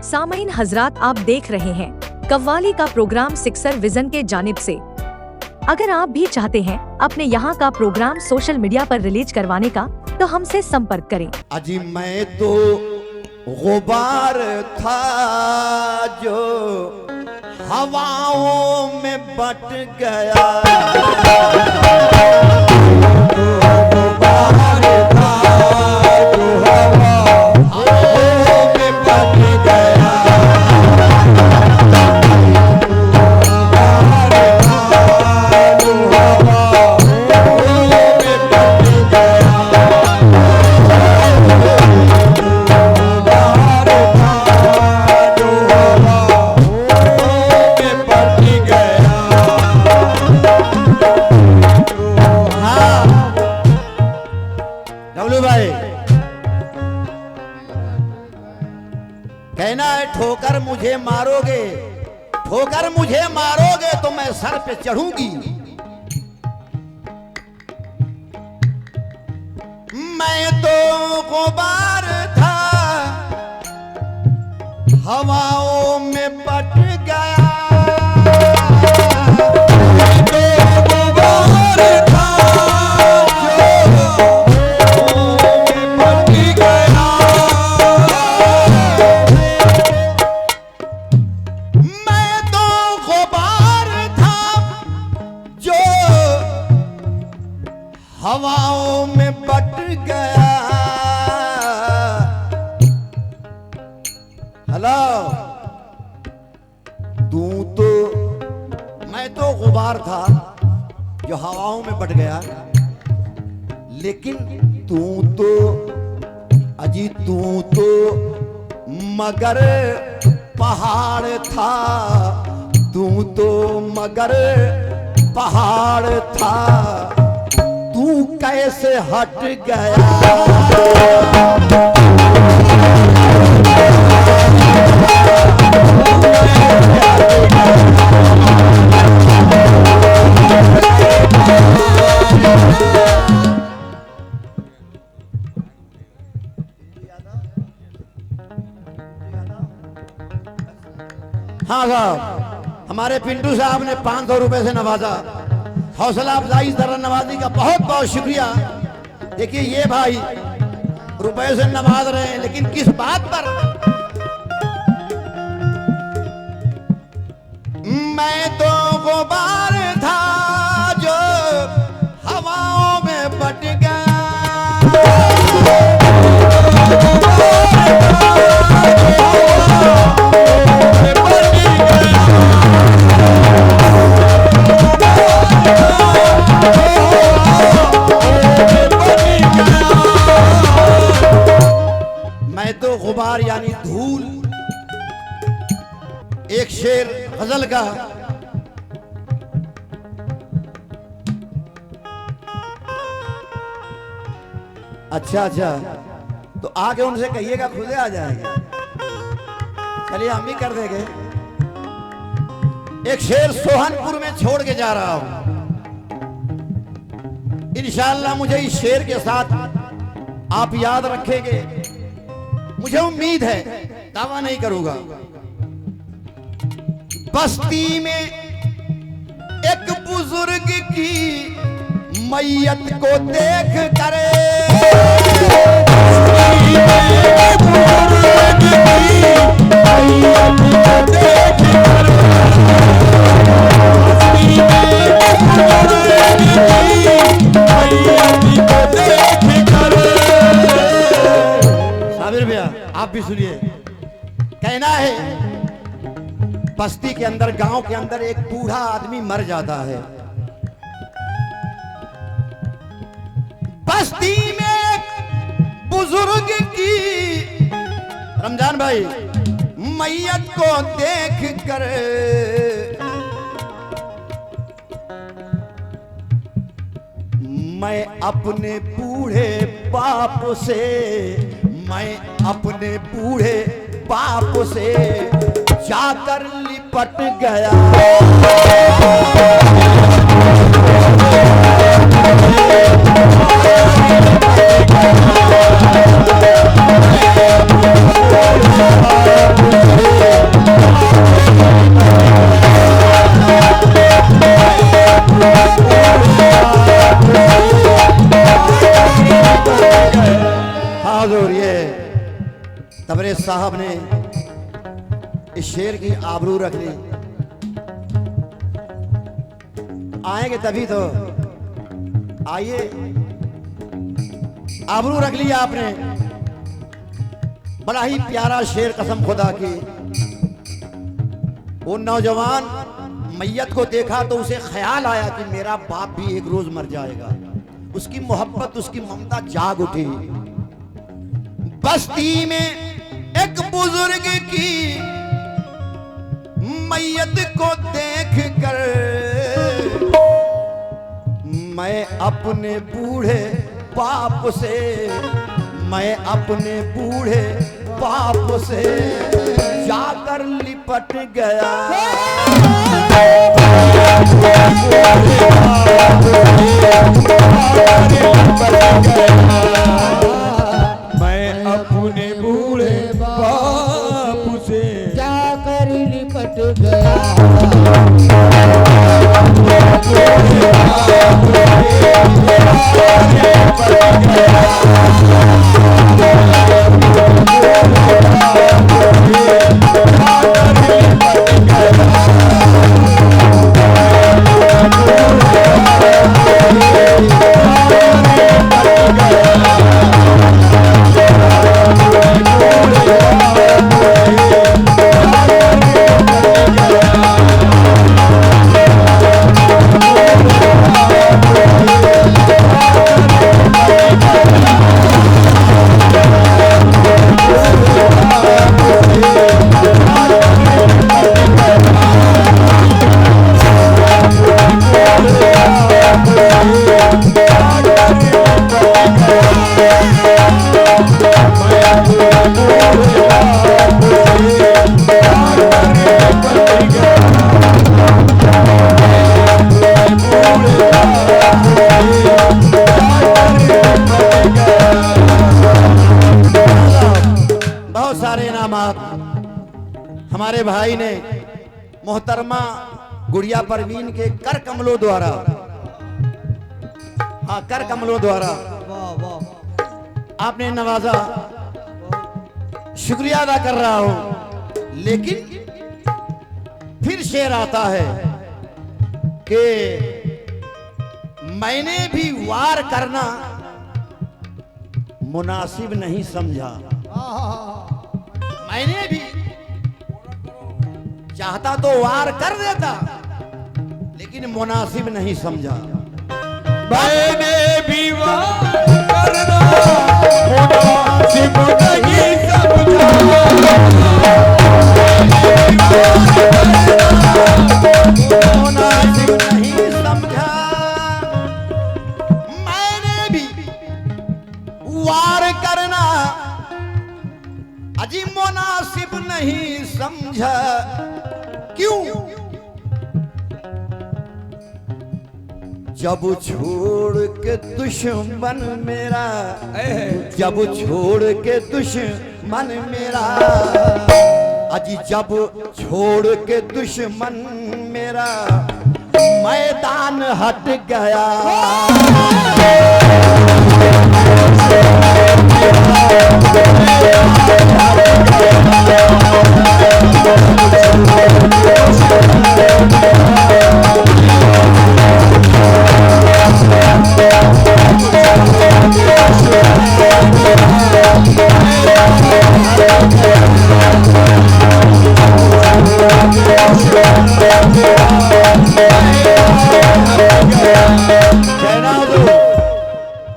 सामईन हजरात, आप देख रहे हैं कव्वाली का प्रोग्राम सिक्सर विजन के जानिब से। अगर आप भी चाहते हैं अपने यहाँ का प्रोग्राम सोशल मीडिया पर रिलीज करवाने का, तो हमसे संपर्क करें। अजी मैं तो गुबार था जो हवाओं में बट गया, कहना है ठोकर मुझे मारोगे, ठोकर मुझे मारोगे तो मैं सर पे चढ़ूंगी। मैं तो गुबार था हवाओं में बट गया, हवाओं में बट गया। हेलो, मैं तो गुबार था जो हवाओं में बट गया, लेकिन तू तो मगर पहाड़ था, तू तो मगर पहाड़ था, तू कैसे हट गया। हाँ साहब, हमारे पिंटू साहब ने 500 रुपए से नवाजा। हौसला अफजाई तरह नवाजी का बहुत बहुत शुक्रिया। देखिए ये भाई रुपए से नवाज रहे हैं, लेकिन किस बात पर? मैं तो गुबार था जो हवाओं में बट गया, मैं तो गुबार यानी धूल। एक शेर गजल का, अच्छा तो आगे उनसे कहिएगा खुदे आ जाएंगे। चलिए हम भी कर देंगे। एक शेर सोहनपुर में छोड़ के जा रहा हूं। इंशाअल्लाह मुझे इस शेर के साथ आप याद रखेंगे, मुझे उम्मीद है, दावा नहीं करूंगा। बस्ती में एक बुजुर्ग की मैयत को देख करे, साबिर भैया आप भी सुनिए। कहना है बस्ती के अंदर, गांव के अंदर एक बूढ़ा आदमी मर जाता है। बस्ती में एक बुजुर्ग की, रमजान भाई, मैयत को देख कर मैं अपने बूढ़े बाप से, मैं अपने बूढ़े बाप से जाकर लिपट गया। तबरेज साहब ने इस शेर की आबरू रख ली। आएंगे तभी तो, आइए, आबरू रख लिया आपने। बड़ा ही प्यारा शेर, कसम खुदा की। वो नौजवान मैयत को देखा तो उसे ख्याल आया कि मेरा बाप भी एक रोज मर जाएगा। उसकी मोहब्बत, उसकी ममता जाग उठी। बस्ती में एक बुजुर्ग की मैयत को देख कर मैं अपने बूढ़े बाप से, मैं अपने बूढ़े बाप से जाकर लिपट गया। मैं अपने बूढ़े बाप से जाकर लिपट गया। बहुत सारे इनामात हमारे भाई ने मोहतरमा गुड़िया परवीन के कर कमलों द्वारा, हाँ, कर कमलों द्वारा आपने नवाजा। शुक्रिया अदा कर रहा हूं। लेकिन फिर शेर आता है कि मैंने भी वार करना मुनासिब नहीं समझा। मैंने भी चाहता तो वार कर देता, लेकिन मुनासिब नहीं समझा। मैंने भी वार करना मुनासिब नहीं समझा। मुनासिब नहीं समझा। मैंने भी वार करना अजी मुनासिब नहीं समझा। क्यों? जब छोड़ के दुश्मन मेरा, जब छोड़ के दुश्मन मेरा, अजी जब छोड़ के दुश्मन मेरा मैदान हट गया।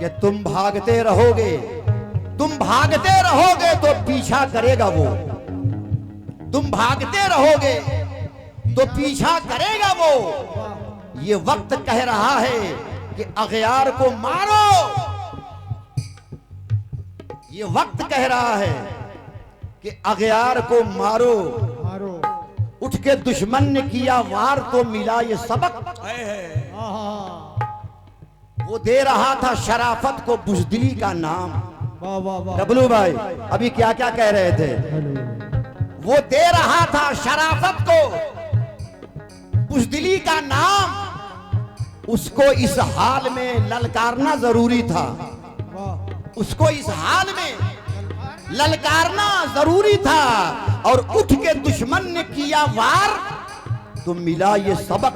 कि तुम भागते रहोगे, तुम भागते रहोगे तो पीछा करेगा वो। तुम भागते रहोगे तो पीछा करेगा वो। ये वक्त कह रहा है कि अगयार को मारो। ये वक्त कह रहा है कि अगयार को मारो। उठ के दुश्मन ने किया वार तो मिला ये सबक। वो दे रहा था शराफत को बुज़दिली का नाम। डबलू भाई अभी क्या क्या कह रहे थे? वो दे रहा था शराफत को बुज़दिली का नाम। उसको इस हाल में ललकारना जरूरी था। उसको इस हाल में ललकारना जरूरी था और उठ के दुश्मन ने किया वार तो मिला ये सबक,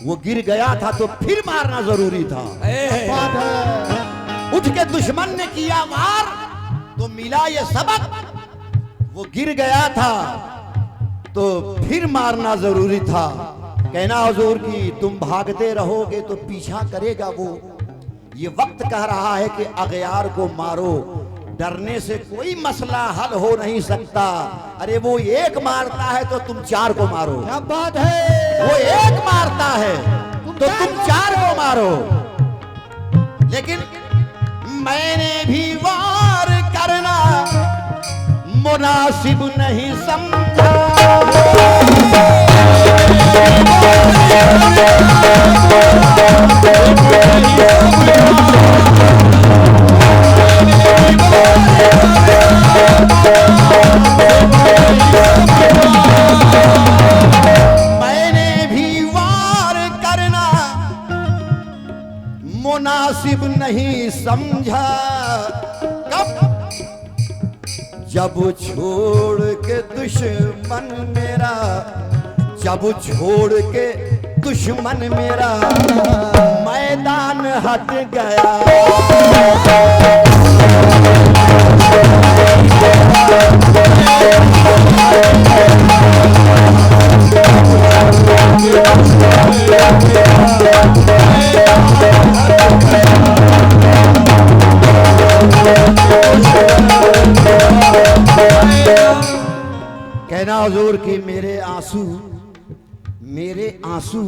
वो गिर गया था तो फिर मारना जरूरी था। बात है। उठ के दुश्मन ने किया वार तो मिला ये सबक, वो गिर गया था तो फिर मारना जरूरी था। कहना हुजूर की तुम भागते रहोगे तो पीछा करेगा वो, ये वक्त कह रहा है कि अगयार को मारो, डरने से कोई मसला हल हो नहीं सकता। अरे वो एक मारता है तो तुम चार को मारो, क्या बात है। वो एक मारता है तो तुम चार को मारो। लेकिन मैंने भी वार करना मुनासिब नहीं समझा। मैंने भी वार करना मुनासिब नहीं समझा। कब? जब छोड़ के दुश्मन मेरा, जब छोड़ के दुश्मन मेरा मैदान हट गया। कहना हुजूर कि मेरे आंसू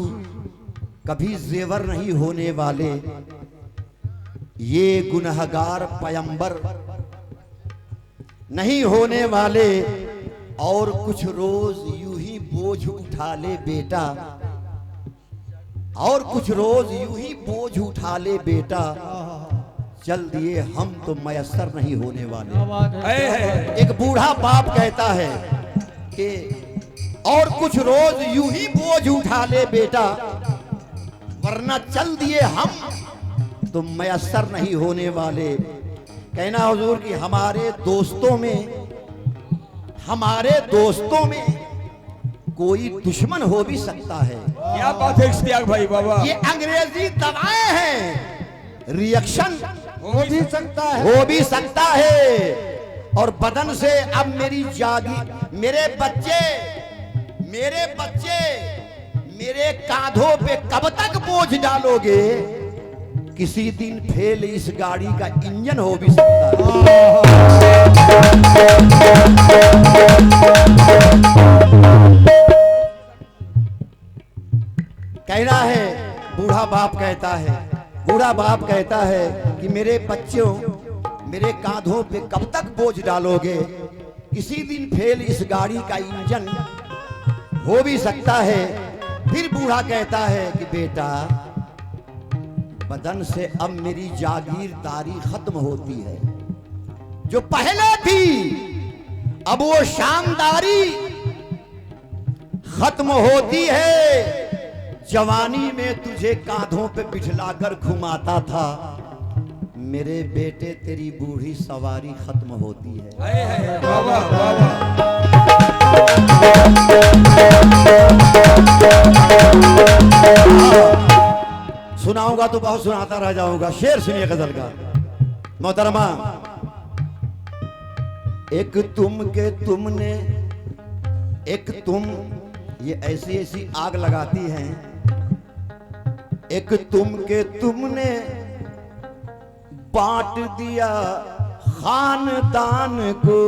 कभी जेवर नहीं होने वाले, ये गुनहगार पयंबर नहीं होने वाले। और कुछ रोज यूं ही बोझ उठा ले बेटा, और कुछ रोज यूं ही बोझ उठा ले बेटा, चल दिए हम तो मयसर नहीं होने वाले। एक बूढ़ा बाप कहता है कि और कुछ रोज यूं ही बोझ उठा ले बेटा, वरना चल दिए हम तो मयसर नहीं होने वाले। कहना हुजूर कि हमारे दोस्तों में कोई दुश्मन हो भी सकता है। क्या बात है इश्तियाक भाई बाबा। ये अंग्रेजी दवाएं हैं, रिएक्शन हो भी सकता है। हो भी सकता है। और बदन से अब मेरी जागी, मेरे बच्चे मेरे कांधों पे कब तक बोझ डालोगे, किसी दिन फेल इस गाड़ी का इंजन हो भी सकता है। कहना है बूढ़ा बाप कहता है कि मेरे बच्चों, मेरे कांधों पे कब तक बोझ डालोगे, किसी दिन फेल इस गाड़ी का इंजन हो भी सकता है। फिर बूढ़ा कहता है कि बेटा, बदन से अब मेरी जागीरदारी खत्म होती है, जो पहले थी अब वो शानदारी खत्म होती है। जवानी में तुझे कांधों पे बिठलाकर घुमाता था, मेरे बेटे तेरी बूढ़ी सवारी खत्म होती है। बाबा बाबा। सुनाऊंगा तो बहुत सुनाता रह जाऊंगा। शेर सुनिए गजल का। मोहतरमा, एक तुम के तुमने, एक तुम, ये ऐसी ऐसी आग लगाती हैं। एक तुम के तुमने बांट दिया खानदान को,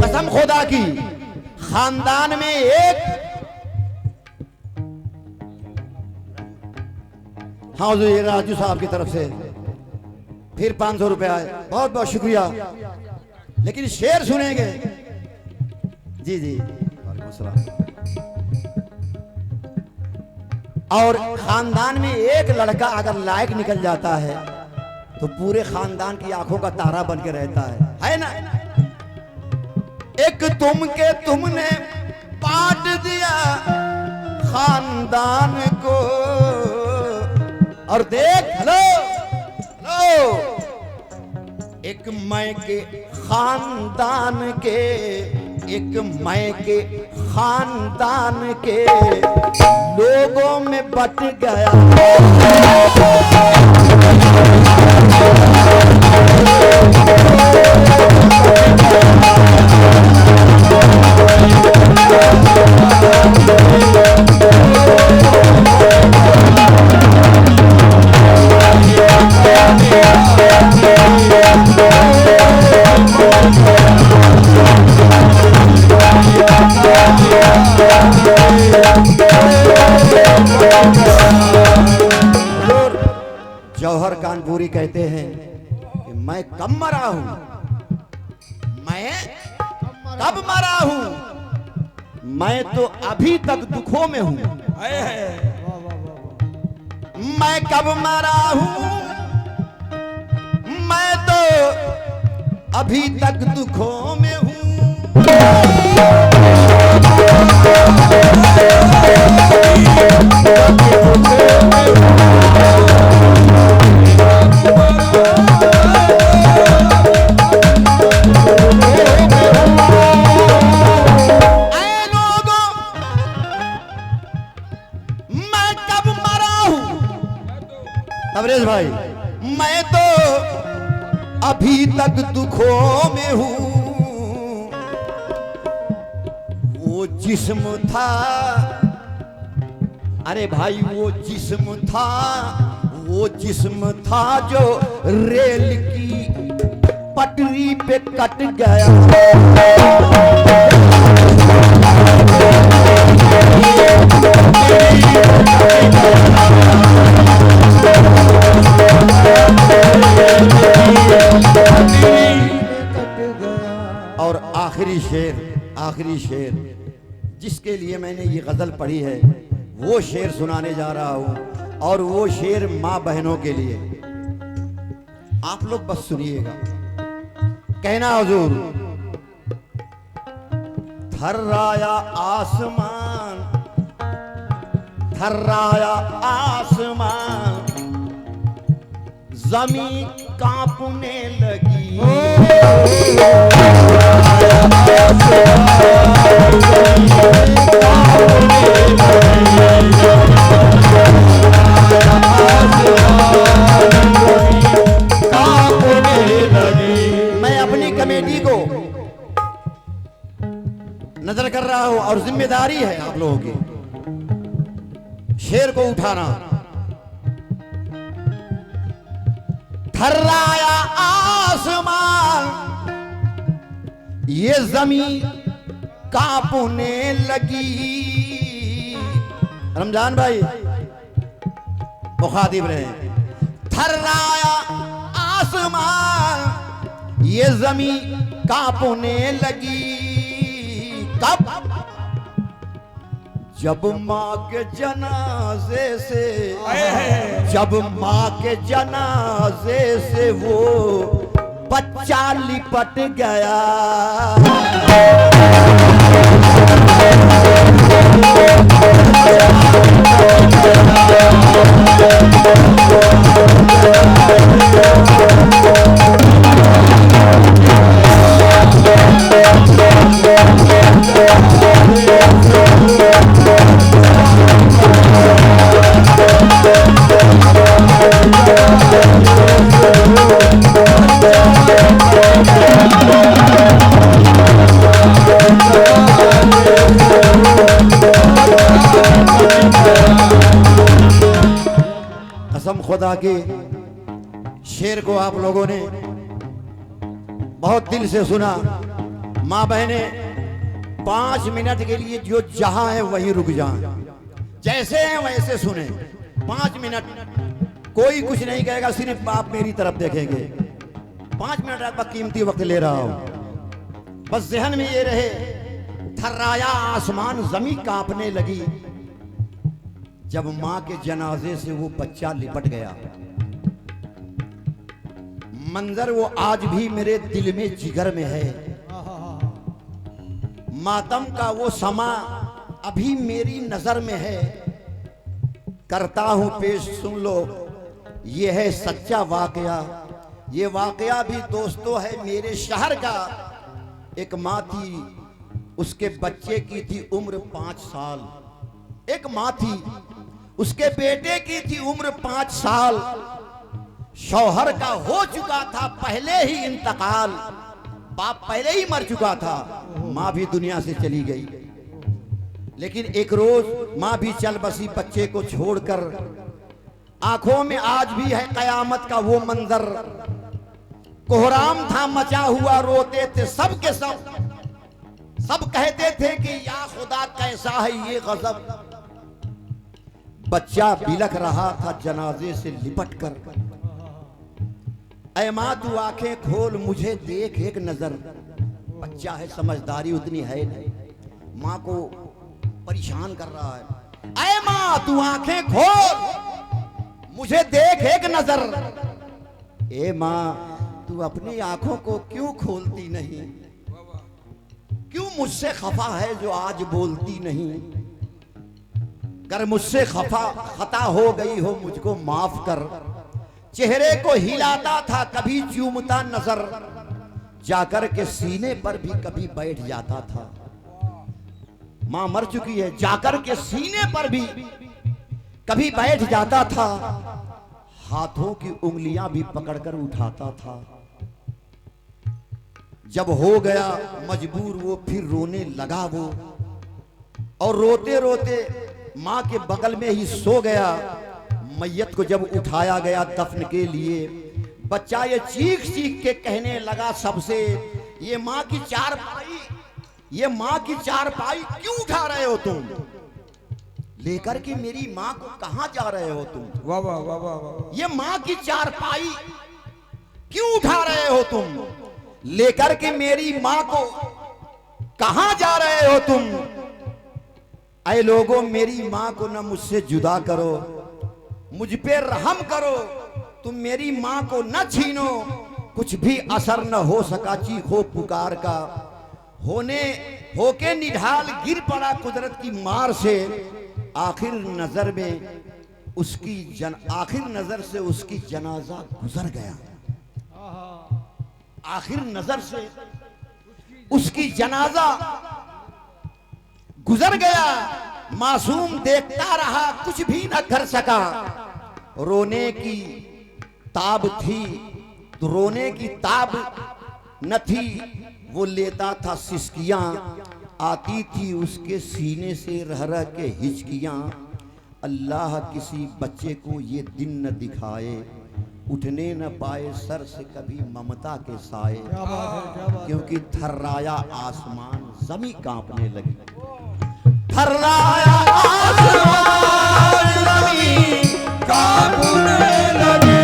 कसम खुदा की, खानदान में एक, हाँ जो ये राजू साहब की तरफ से फिर 500 रुपए आए, बहुत बहुत शुक्रिया। लेकिन शेर सुनेंगे जी जी। वालेकुम सलाम। और खानदान में एक लड़का अगर लायक निकल जाता है तो पूरे खानदान की आंखों का तारा बन के रहता है ना। एक तुम के तुमने बांट दिया खानदान को, और देख लो एक मैं के खानदान के, एक मैं के खानदान के लोगों में बट गया। जौहर कानपुरी कहते हैं कि मैं कब मरा हूं, मैं कब मरा हूं, मैं तो अभी तक दुखों में हूं। मैं कब मरा हूं, मैं तो अभी तक दुखों में हूं। तबरेज भाई, मैं तो अभी तक दुखों में हूं। वो जिस्म था, अरे भाई वो जिस्म था, वो जिस्म था जो रेल की पटरी पे कट गया। और आखिरी शेर जिसके लिए मैंने ये गजल पढ़ी है, वो शेर सुनाने जा रहा हूं, और वो शेर मां बहनों के लिए। आप लोग बस सुनिएगा। कहना हुजूर, थर्राया आसमान, थर्राया आसमान, जमीन कांपने लगी। मैं अपनी कमेटी को नजर कर रहा हूं, और जिम्मेदारी है आप लोगों की शेर को उठाना। थर्राया आसमान, ये जमीन कांपने लगी। रमजान भाई मुखातिब रहे। थर्राया आसमान, ये जमीन कांपने लगी। कब? जब माँ के जनाजे से, जब माँ के जनाजे से वो बच्चा लिपट गया। कसम खुदा के शेर को आप लोगों ने बहुत दिल से सुना। माँ बहने 5 मिनट के लिए जो जहां है वहीं रुक जाएं, जैसे हैं वैसे सुने। 5 मिनट कोई कुछ नहीं कहेगा, सिर्फ आप मेरी तरफ देखेंगे। 5 मिनट आपका कीमती वक्त ले रहा हूं, बस जहन में ये रहे। थर्राया आसमान, जमीन कांपने लगी। जब मां के जनाजे से वो बच्चा लिपट गया। मंजर वो आज भी मेरे दिल में जिगर में है। मातम का वो समा अभी मेरी नजर में है। करता हूं पेश, सुन लो, ये है सच्चा वाकया। ये वाकया भी दोस्तों है मेरे शहर का। एक माँ थी, उसके बच्चे की थी उम्र 5 साल। एक माँ थी, उसके बेटे की थी उम्र 5 साल। शौहर का हो चुका था पहले ही इंतकाल। बाप पहले ही मर चुका था, माँ भी दुनिया से चली गई। लेकिन एक रोज माँ भी चल बसी बच्चे को छोड़कर। आंखों में आज भी है कयामत का वो मंजर। कोहराम था मचा हुआ, रोते थे सब के सब। सब कहते थे कि या खुदा कैसा है ये गजब। बच्चा बिलख रहा था जनाजे से लिपट कर। ऐ माँ तू आंखें खोल, मुझे देख एक नजर। बच्चा है, समझदारी उतनी है नहीं, माँ को परेशान कर रहा है। ऐ माँ तू आंखें खोल, मुझे देख एक नजर। ए माँ तू अपनी आंखों को क्यों खोलती नहीं? क्यों मुझसे खफा है जो आज बोलती नहीं? कर मुझसे खता हो गई हो, मुझको माफ कर। चेहरे को हिलाता था, कभी चूमता नजर। जाकर के सीने पर भी कभी बैठ जाता था। मां मर चुकी है, जाकर के सीने पर भी कभी बैठ जाता था। हाथों की उंगलियां भी पकड़कर उठाता था। जब हो गया मजबूर वो, फिर रोने लगा वो। और रोते रोते मां के बगल में ही सो गया। मैयत को जब उठाया गया दफन के लिए, बच्चा ये चीख चीख के कहने लगा सबसे, ये माँ की चारपाई, ये माँ की चारपाई क्यों उठा रहे हो तुम? लेकर के मेरी माँ को कहां जा रहे हो तुम? वाह वाह वाह वाह वाह। ये माँ की चारपाई क्यों उठा रहे हो तुम? लेकर के मेरी माँ को कहां जा रहे हो तुम? ऐ लोगों, मेरी माँ को न मुझसे जुदा करो, मुझ पे रहम करो। तुम मेरी माँ को न छीनो, कुछ भी असर न हो सका चीखो पुकार का। होके निढाल गिर पड़ा कुदरत की मार से। आखिर नजर से उसकी जनाजा गुजर गया। आखिर नजर से उसकी जनाजा गुजर गया। मासूम देखता रहा, कुछ भी न कर सका। रोने की ताब थी तो रोने की ताब न थी, वो लेता था सिसकियां। आती थी उसके सीने से रह रह के हिचकियां। अल्लाह किसी बच्चे को ये दिन न दिखाए, उठने न पाए सर से कभी ममता के साए। क्योंकि थर्राया आसमान, जमी कांपने लगी। थर्राया आसमान, जमी कांपने लगी।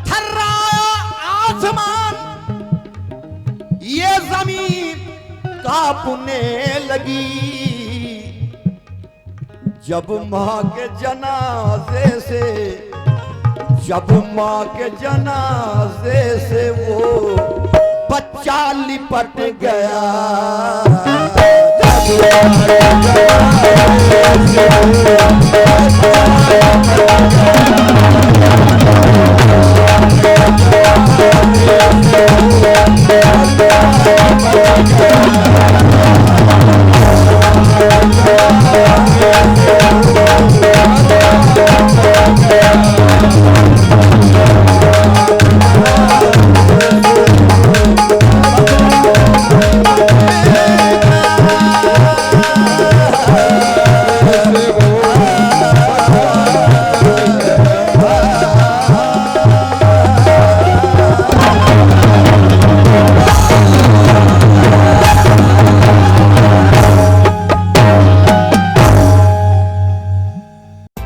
थर्राया आसमान, ये जमीन कांपने लगी। जब माँ के जनाजे से वो बच्चा लिपट गया।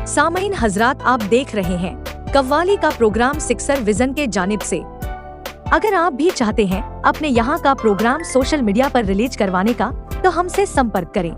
सामईन हजरात, आप देख रहे हैं कव्वाली का प्रोग्राम सिक्सर विजन के जानिब से। अगर आप भी चाहते हैं अपने यहाँ का प्रोग्राम सोशल मीडिया पर रिलीज करवाने का, तो हमसे संपर्क करें।